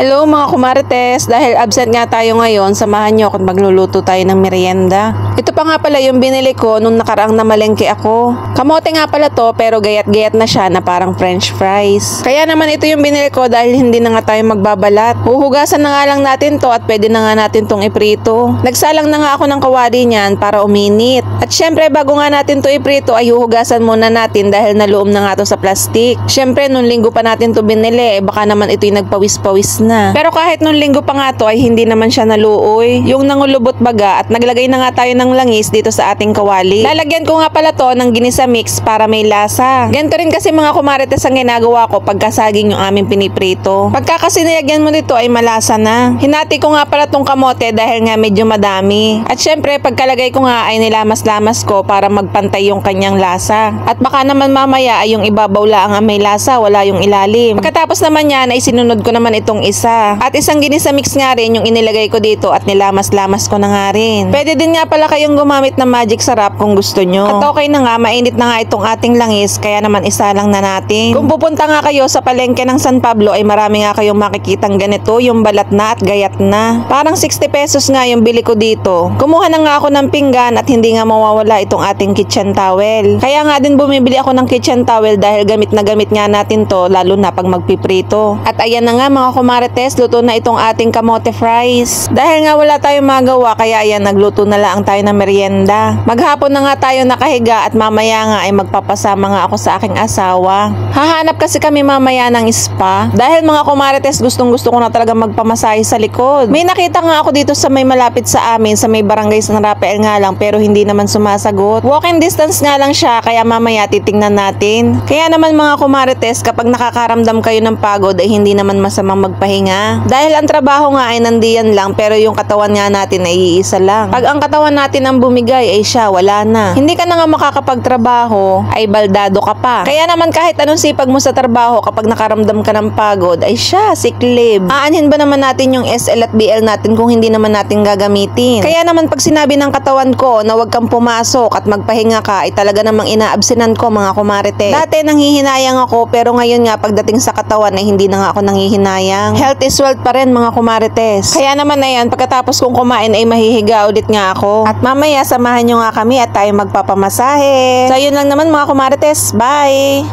Hello mga kumarites, dahil absent nga tayo ngayon, samahan nyo kung magluluto tayo ng merienda. Ito pa nga pala yung binili ko nung nakaraang namalengke ako. Kamote nga pala to pero gayat-gayat na siya na parang french fries. Kaya naman ito yung binili ko dahil hindi na nga tayo magbabalat. Huhugasan na nga lang natin to at pwede na nga natin tong iprito. Nagsalang na nga ako ng kawali niyan para uminit. At syempre bago nga natin to iprito ay huhugasan muna natin dahil naluom na nga to sa plastic. Syempre nung linggo pa natin to binili, baka naman ito yung nagpawis-pawis na. Pero kahit nung linggo pa nga to ay hindi naman siya naluoy. Yung nangulubot baga at naglagay na nga tayo ng langis dito sa ating kawali. Lalagyan ko nga pala to ng ginisa mix para may lasa. Ganito rin kasi mga kumarites ang ginagawa ko pagka saging yung aming piniprito. Pagka kasi nilagyan mo nito ay malasa na. Hinati ko nga pala tong kamote dahil nga medyo madami. At syempre pagkalagay ko nga ay nilamas-lamas ko para magpantay yung kanyang lasa. At baka naman mamaya ay yung ibabaw lang ang may lasa, wala yung ilalim. Pagkatapos naman yan ay sinunod ko naman itong isa. At isang ginisa mix nga rin yung inilagay ko dito at nilamas-lamas ko na nga rin. Pwede din nga pala kayong gumamit ng magic sarap kung gusto nyo. At okay na nga, mainit na nga itong ating langis kaya naman isa lang na natin. Kung pupunta nga kayo sa palengke ng San Pablo ay marami nga kayong makikitang ganito, yung balat na at gayat na. Parang 60 pesos nga yung bili ko dito. Kumuha na nga ako ng pinggan at hindi nga mawawala itong ating kitchen towel. Kaya nga din bumibili ako ng kitchen towel dahil gamit na gamit nga natin to lalo na pag magpiprito. At ayan na nga mga kumarites, luto na itong ating kamote fries. Dahil nga wala tayong magawa kaya ayan nagluto na lang tayo ng merienda. Maghapon na nga tayo nakahiga at mamaya nga ay magpapasama nga ako sa aking asawa. Hahanap kasi kami mamaya ng spa. Dahil mga kumarites gustong gusto ko na talaga magpamasahe sa likod. May nakita nga ako dito sa may malapit sa amin sa may barangay San Rafael nga lang pero hindi naman sumasagot. Walking distance nga lang siya kaya mamaya titingnan natin. Kaya naman mga kumarites kapag nakakaramdam kayo ng pagod ay hindi naman masamang magpahinga. Dahil ang trabaho nga ay nandiyan lang pero yung katawan nga natin ay iisa lang. Pag ang katawan natin ang bumigay ay siya wala na. Hindi ka na nga makakapagtrabaho ay baldado ka pa. Kaya naman kahit anong sipag mo sa trabaho kapag nakaramdam ka ng pagod ay siya sick leave. Aanhin ba naman natin yung SL at BL natin kung hindi naman natin gagamitin? Kaya naman pag sinabi ng katawan ko na wag kang pumasok at magpahinga ka ay talaga namang inaabsenan ko mga kumarite. Dati nanghihinayang ako pero ngayon nga pagdating sa katawan ay hindi na nga ako nanghihinayang. Health is wealth pa rin mga kumarites. Kaya naman na yan pagkatapos kong kumain ay mahihiga ulit nga ako. At mamaya samahan nyo nga kami at tayo magpapamasahe. So yun lang naman mga kumarites. Bye!